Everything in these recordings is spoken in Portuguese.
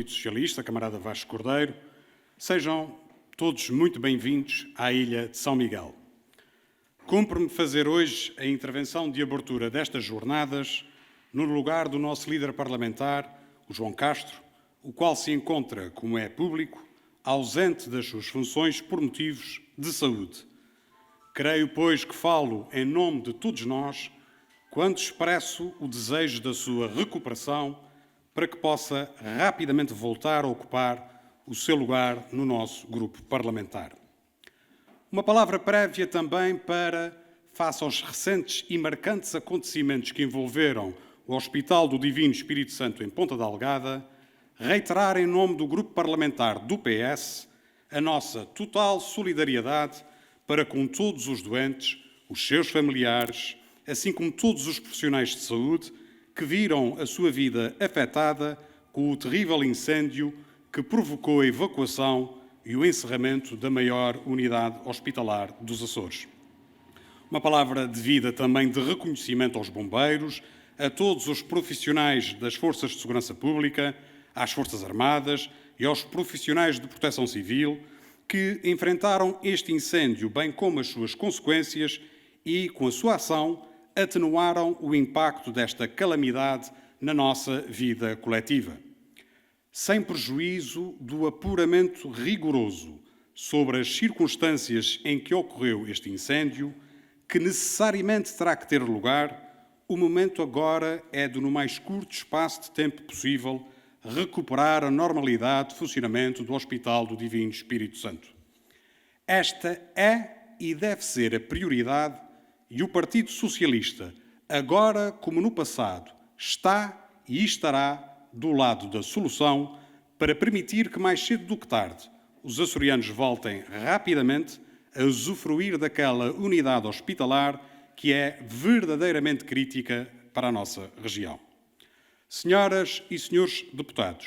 Partido Socialista, camarada Vasco Cordeiro, sejam todos muito bem-vindos à Ilha de São Miguel. Cumpre-me fazer hoje a intervenção de abertura destas jornadas no lugar do nosso líder parlamentar, o João Castro, o qual se encontra, como é público, ausente das suas funções por motivos de saúde. Creio, pois, que falo em nome de todos nós quando expresso o desejo da sua recuperação para que possa rapidamente voltar a ocupar o seu lugar no nosso grupo parlamentar. Uma palavra prévia também para, face aos recentes e marcantes acontecimentos que envolveram o Hospital do Divino Espírito Santo em Ponta Delgada, reiterar em nome do grupo parlamentar do PS a nossa total solidariedade para com todos os doentes, os seus familiares, assim como todos os profissionais de saúde que viram a sua vida afetada com o terrível incêndio que provocou a evacuação e o encerramento da maior unidade hospitalar dos Açores. Uma palavra devida também de reconhecimento aos bombeiros, a todos os profissionais das Forças de Segurança Pública, às Forças Armadas e aos profissionais de proteção civil que enfrentaram este incêndio, bem como as suas consequências e, com a sua ação, atenuaram o impacto desta calamidade na nossa vida coletiva. Sem prejuízo do apuramento rigoroso sobre as circunstâncias em que ocorreu este incêndio, que necessariamente terá que ter lugar, o momento agora é de, no mais curto espaço de tempo possível, recuperar a normalidade de funcionamento do Hospital do Divino Espírito Santo. Esta é e deve ser a prioridade e o Partido Socialista, agora como no passado, está e estará do lado da solução para permitir que mais cedo do que tarde os açorianos voltem rapidamente a usufruir daquela unidade hospitalar que é verdadeiramente crítica para a nossa região. Senhoras e senhores deputados,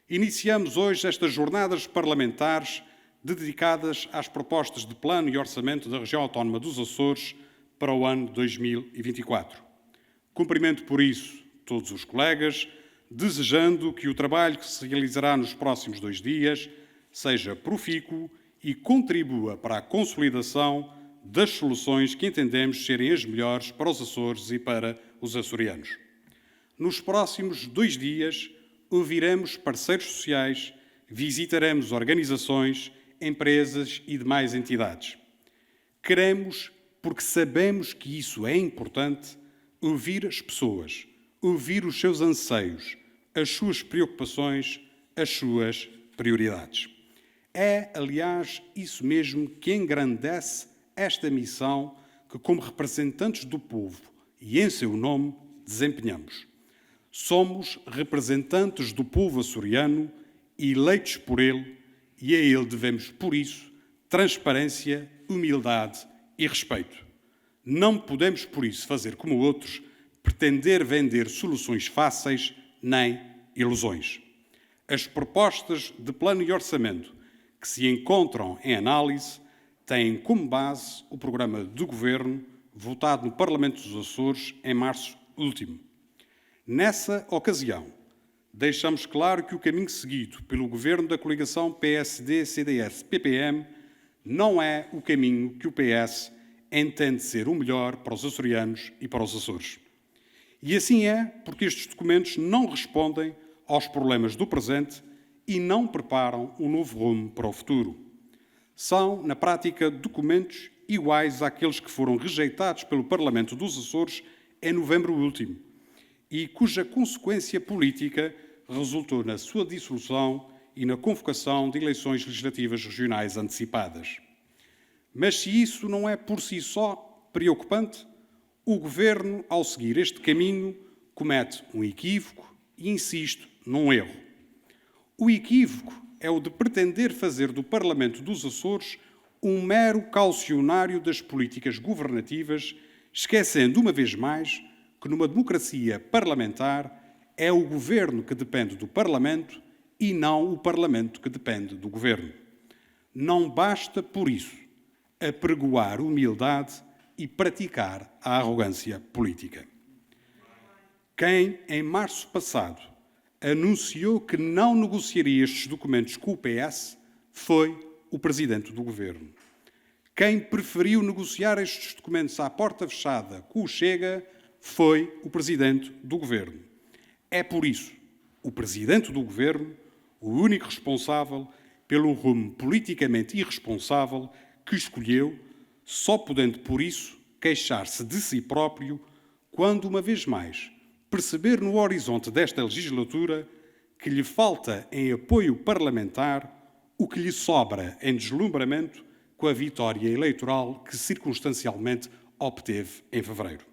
iniciamos hoje estas jornadas parlamentares dedicadas às propostas de plano e orçamento da região autónoma dos Açores para o ano 2024. Cumprimento, por isso, todos os colegas, desejando que o trabalho que se realizará nos próximos 2 dias seja profícuo e contribua para a consolidação das soluções que entendemos serem as melhores para os Açores e para os açorianos. Nos próximos 2 dias, ouviremos parceiros sociais, visitaremos organizações, empresas e demais entidades. Queremos, porque sabemos que isso é importante, ouvir as pessoas, ouvir os seus anseios, as suas preocupações, as suas prioridades. É, aliás, isso mesmo que engrandece esta missão que, como representantes do povo e em seu nome, desempenhamos. Somos representantes do povo açoriano, eleitos por ele, e a ele devemos, por isso, transparência, humildade e respeito. Não podemos, por isso, fazer como outros, pretender vender soluções fáceis nem ilusões. As propostas de plano e orçamento que se encontram em análise têm como base o programa do Governo votado no Parlamento dos Açores em março último. Nessa ocasião, deixamos claro que o caminho seguido pelo Governo da coligação PSD-CDS-PPM não é o caminho que o PS entende ser o melhor para os açorianos e para os Açores. E assim é porque estes documentos não respondem aos problemas do presente e não preparam um novo rumo para o futuro. São, na prática, documentos iguais àqueles que foram rejeitados pelo Parlamento dos Açores em novembro último e cuja consequência política resultou na sua dissolução e na convocação de eleições legislativas regionais antecipadas. Mas se isso não é por si só preocupante, o Governo, ao seguir este caminho, comete um equívoco e, insisto, num erro. O equívoco é o de pretender fazer do Parlamento dos Açores um mero calcionário das políticas governativas, esquecendo uma vez mais que numa democracia parlamentar é o Governo que depende do Parlamento e não o Parlamento que depende do Governo. Não basta, por isso, apregoar humildade e praticar a arrogância política. Quem, em março passado, anunciou que não negociaria estes documentos com o PS foi o Presidente do Governo. Quem preferiu negociar estes documentos à porta fechada com o Chega foi o Presidente do Governo. É por isso o Presidente do Governo o único responsável pelo rumo politicamente irresponsável que escolheu, só podendo, por isso, queixar-se de si próprio quando, uma vez mais, perceber no horizonte desta legislatura que lhe falta em apoio parlamentar o que lhe sobra em deslumbramento com a vitória eleitoral que circunstancialmente obteve em fevereiro.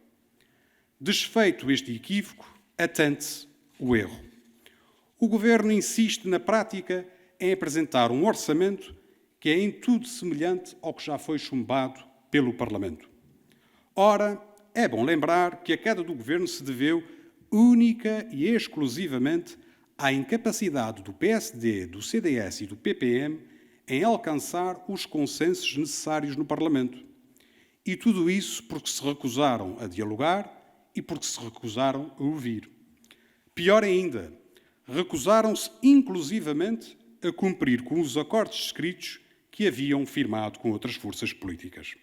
Desfeito este equívoco, atente-se o erro. O Governo insiste na prática em apresentar um orçamento que é em tudo semelhante ao que já foi chumbado pelo Parlamento. Ora, é bom lembrar que a queda do Governo se deveu única e exclusivamente à incapacidade do PSD, do CDS e do PPM em alcançar os consensos necessários no Parlamento. E tudo isso porque se recusaram a dialogar e porque se recusaram a ouvir. Pior ainda, recusaram-se inclusivamente a cumprir com os acordos escritos que haviam firmado com outras forças políticas.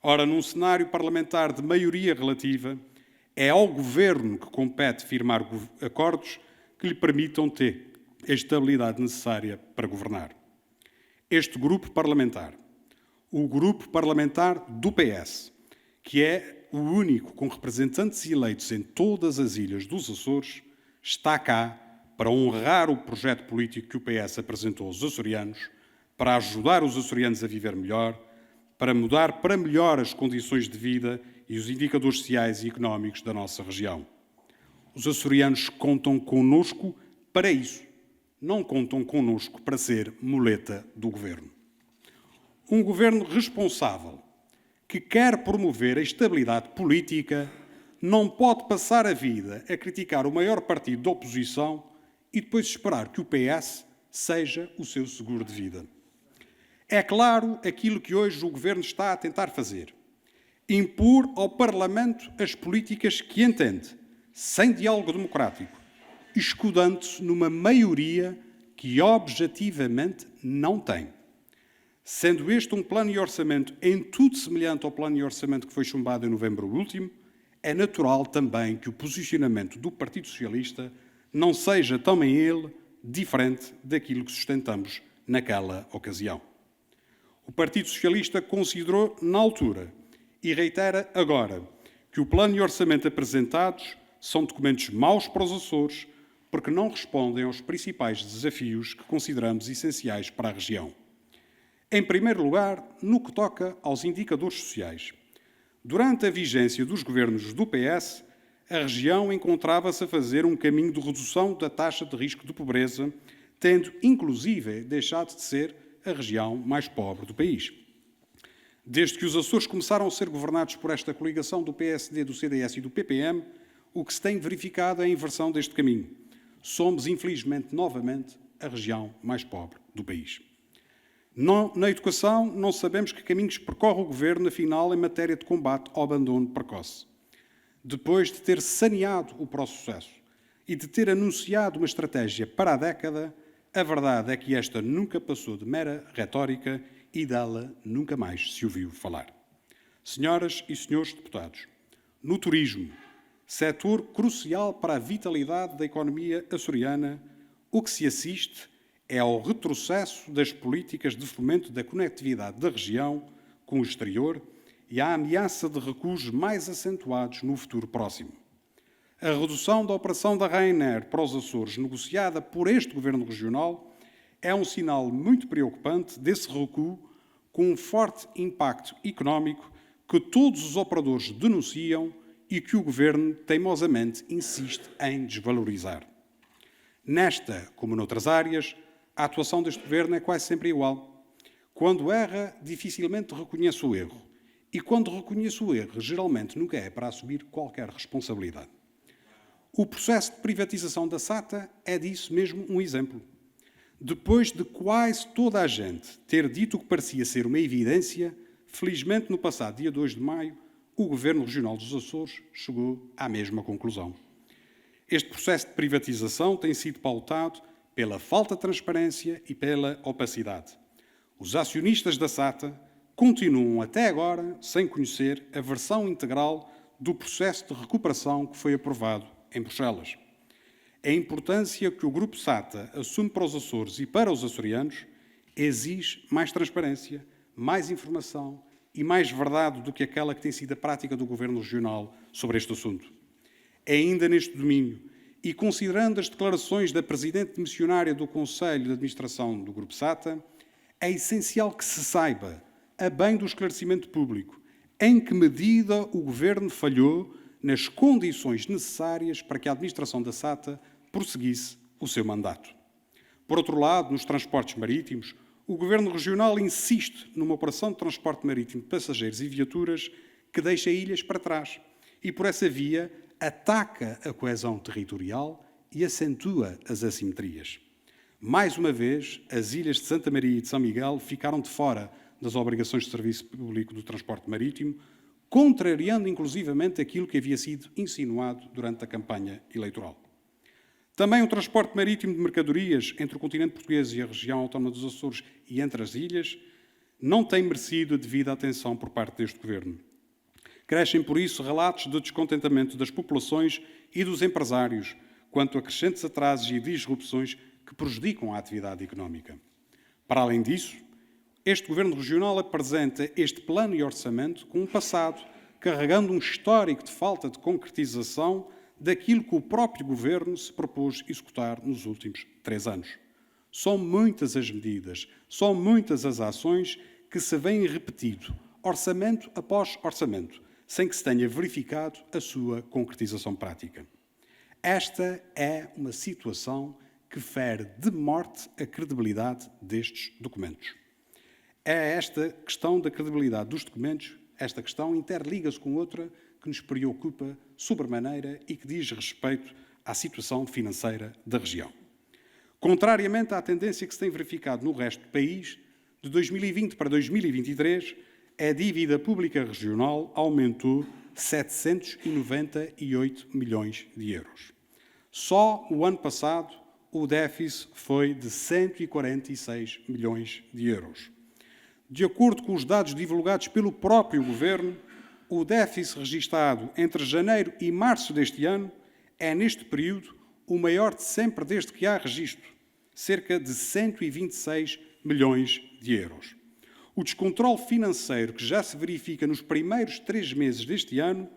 Ora, num cenário parlamentar de maioria relativa, é ao Governo que compete firmar acordos que lhe permitam ter a estabilidade necessária para governar. Este grupo parlamentar, o grupo parlamentar do PS, que é o único com representantes eleitos em todas as ilhas dos Açores, está cá para honrar o projeto político que o PS apresentou aos açorianos, para ajudar os açorianos a viver melhor, para mudar para melhor as condições de vida e os indicadores sociais e económicos da nossa região. Os açorianos contam connosco para isso, não contam connosco para ser muleta do Governo. Um Governo responsável, que quer promover a estabilidade política, não pode passar a vida a criticar o maior partido da oposição e depois esperar que o PS seja o seu seguro de vida. É claro aquilo que hoje o Governo está a tentar fazer: impor ao Parlamento as políticas que entende, sem diálogo democrático, escudando-se numa maioria que objetivamente não tem. Sendo este um plano de orçamento em tudo semelhante ao plano de orçamento que foi chumbado em novembro último, é natural também que o posicionamento do Partido Socialista não seja também ele diferente daquilo que sustentamos naquela ocasião. O Partido Socialista considerou na altura e reitera agora que o plano de orçamento apresentados são documentos maus para os Açores porque não respondem aos principais desafios que consideramos essenciais para a região. Em primeiro lugar, no que toca aos indicadores sociais. Durante a vigência dos governos do PS, a região encontrava-se a fazer um caminho de redução da taxa de risco de pobreza, tendo, inclusive, deixado de ser a região mais pobre do país. Desde que os Açores começaram a ser governados por esta coligação do PSD, do CDS e do PPM, o que se tem verificado é a inversão deste caminho. Somos, infelizmente, novamente, a região mais pobre do país. Na educação, não sabemos que caminhos percorre o Governo, afinal, em matéria de combate ao abandono precoce. Depois de ter saneado o processo e de ter anunciado uma estratégia para a década, a verdade é que esta nunca passou de mera retórica e dela nunca mais se ouviu falar. Senhoras e senhores deputados, no turismo, setor crucial para a vitalidade da economia açoriana, o que se assiste é ao retrocesso das políticas de fomento da conectividade da região com o exterior e à ameaça de recuos mais acentuados no futuro próximo. A redução da operação da Ryanair para os Açores, negociada por este Governo Regional, é um sinal muito preocupante desse recuo, com um forte impacto económico que todos os operadores denunciam e que o Governo teimosamente insiste em desvalorizar. Nesta, como noutras áreas, a atuação deste Governo é quase sempre igual. Quando erra, dificilmente reconhece o erro. E quando reconhece o erro, geralmente nunca é para assumir qualquer responsabilidade. O processo de privatização da SATA é disso mesmo um exemplo. Depois de quase toda a gente ter dito o que parecia ser uma evidência, felizmente no passado dia 2 de maio, o Governo Regional dos Açores chegou à mesma conclusão. Este processo de privatização tem sido pautado pela falta de transparência e pela opacidade. Os acionistas da SATA continuam até agora sem conhecer a versão integral do processo de recuperação que foi aprovado em Bruxelas. A importância que o Grupo SATA assume para os Açores e para os açorianos exige mais transparência, mais informação e mais verdade do que aquela que tem sido a prática do Governo Regional sobre este assunto. É ainda neste domínio, e considerando as declarações da Presidente Missionária do Conselho de Administração do Grupo SATA, é essencial que se saiba, a bem do esclarecimento público, em que medida o Governo falhou nas condições necessárias para que a administração da SATA prosseguisse o seu mandato. Por outro lado, nos transportes marítimos, o Governo Regional insiste numa operação de transporte marítimo de passageiros e viaturas que deixa ilhas para trás e, por essa via, ataca a coesão territorial e acentua as assimetrias. Mais uma vez, as ilhas de Santa Maria e de São Miguel ficaram de fora das obrigações de serviço público do transporte marítimo, contrariando inclusivamente aquilo que havia sido insinuado durante a campanha eleitoral. Também o transporte marítimo de mercadorias entre o continente português e a região autónoma dos Açores e entre as ilhas não tem merecido a devida atenção por parte deste Governo. Crescem, por isso, relatos de descontentamento das populações e dos empresários quanto a crescentes atrasos e disrupções que prejudicam a atividade económica. Para além disso, este Governo Regional apresenta este plano e orçamento com um passado, carregando um histórico de falta de concretização daquilo que o próprio Governo se propôs executar nos últimos 3 anos. São muitas as medidas, são muitas as ações que se vêm repetindo, orçamento após orçamento, sem que se tenha verificado a sua concretização prática. Esta é uma situação que fere de morte a credibilidade destes documentos. É esta questão da credibilidade dos documentos, esta questão interliga-se com outra que nos preocupa sobremaneira e que diz respeito à situação financeira da região. Contrariamente à tendência que se tem verificado no resto do país, de 2020 para 2023, a dívida pública regional aumentou 798 milhões de euros. Só o ano passado, o déficit foi de 146 milhões de euros. De acordo com os dados divulgados pelo próprio Governo, o déficit registado entre janeiro e março deste ano é, neste período, o maior de sempre desde que há registro, cerca de 126 milhões de euros. O descontrole financeiro que já se verifica nos primeiros 3 meses deste ano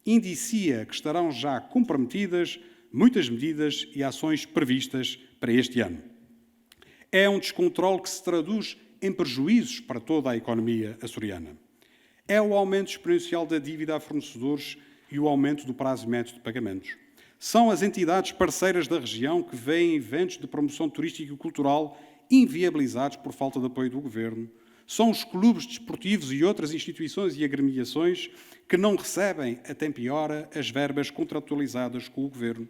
indicia que estarão já comprometidas muitas medidas e ações previstas para este ano. É um descontrole que se traduz em prejuízos para toda a economia açoriana. É o aumento exponencial da dívida a fornecedores e o aumento do prazo médio de pagamentos. São as entidades parceiras da região que veem eventos de promoção turística e cultural inviabilizados por falta de apoio do Governo. São os clubes desportivos e outras instituições e agremiações que não recebem, a tempo e hora, as verbas contratualizadas com o Governo.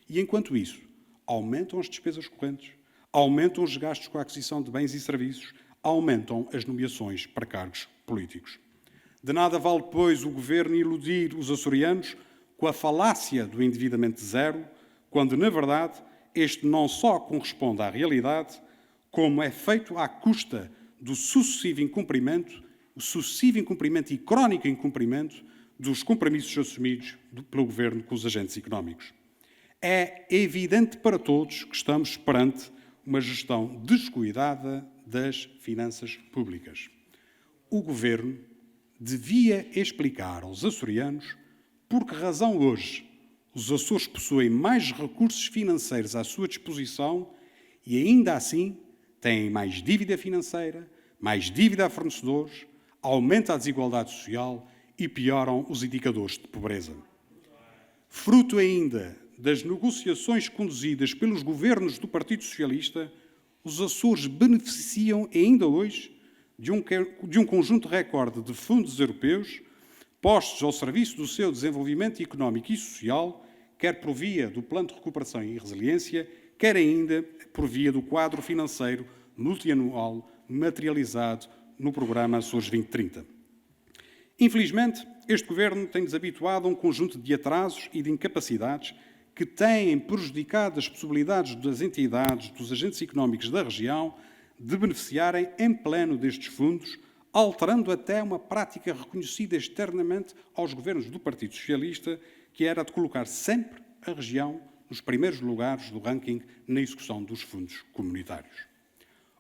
E, enquanto isso, aumentam as despesas correntes, aumentam os gastos com a aquisição de bens e serviços, aumentam as nomeações para cargos políticos. De nada vale, pois, o Governo iludir os açorianos com a falácia do endividamento zero, quando, na verdade, este não só corresponde à realidade, como é feito à custa do sucessivo incumprimento e crónico incumprimento dos compromissos assumidos pelo Governo com os agentes económicos. É evidente para todos que estamos perante uma gestão descuidada das finanças públicas. O Governo devia explicar aos açorianos por que razão hoje os Açores possuem mais recursos financeiros à sua disposição e ainda assim têm mais dívida financeira, mais dívida a fornecedores, aumenta a desigualdade social e pioram os indicadores de pobreza. Fruto ainda das negociações conduzidas pelos governos do Partido Socialista, os Açores beneficiam ainda hoje de um conjunto recorde de fundos europeus postos ao serviço do seu desenvolvimento económico e social, quer por via do Plano de Recuperação e Resiliência, quer ainda por via do quadro financeiro multianual materializado no programa Açores 2030. Infelizmente, este Governo tem-nos habituado a um conjunto de atrasos e de incapacidades que têm prejudicado as possibilidades das entidades, dos agentes económicos da região, de beneficiarem em pleno destes fundos, alterando até uma prática reconhecida externamente aos governos do Partido Socialista, que era de colocar sempre a região nos primeiros lugares do ranking na execução dos fundos comunitários.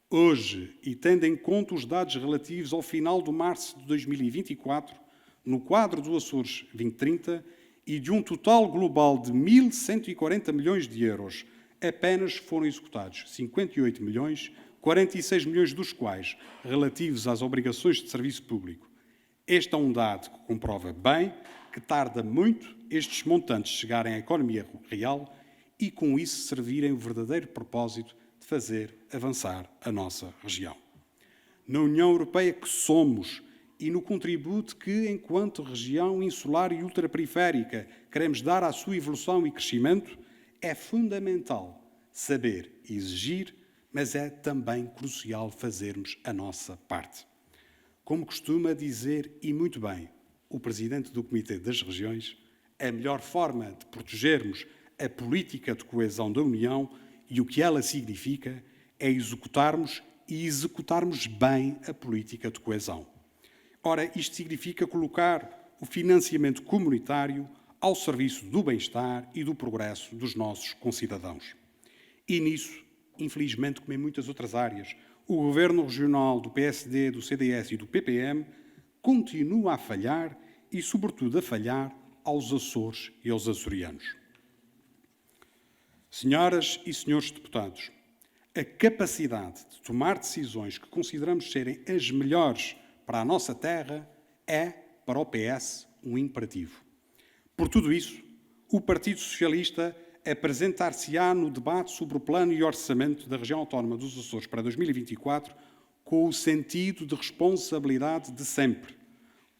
Hoje, e tendo em conta os dados relativos ao final de março de 2024, no quadro do Açores 2030, e de um total global de 1.140 milhões de euros, apenas foram executados 58 milhões, 46 milhões dos quais relativos às obrigações de serviço público. Este é um dado que comprova bem que tarda muito estes montantes chegarem à economia real e, com isso, servirem o verdadeiro propósito de fazer avançar a nossa região. Na União Europeia que somos e no contributo que, enquanto região insular e ultraperiférica, queremos dar à sua evolução e crescimento, é fundamental saber exigir, mas é também crucial fazermos a nossa parte. Como costuma dizer, e muito bem, o Presidente do Comitê das Regiões, a melhor forma de protegermos a política de coesão da União e o que ela significa é executarmos e executarmos bem a política de coesão. Ora, isto significa colocar o financiamento comunitário ao serviço do bem-estar e do progresso dos nossos concidadãos. E nisso, infelizmente, como em muitas outras áreas, o Governo Regional do PSD, do CDS e do PPM continua a falhar e, sobretudo, a falhar aos Açores e aos açorianos. Senhoras e senhores deputados, a capacidade de tomar decisões que consideramos serem as melhores para a nossa terra é, para o PS, um imperativo. Por tudo isso, o Partido Socialista apresentar-se-á no debate sobre o plano e orçamento da região autónoma dos Açores para 2024 com o sentido de responsabilidade de sempre,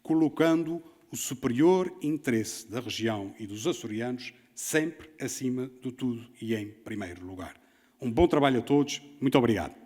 colocando o superior interesse da região e dos açorianos sempre acima de tudo e em primeiro lugar. Um bom trabalho a todos. Muito obrigado.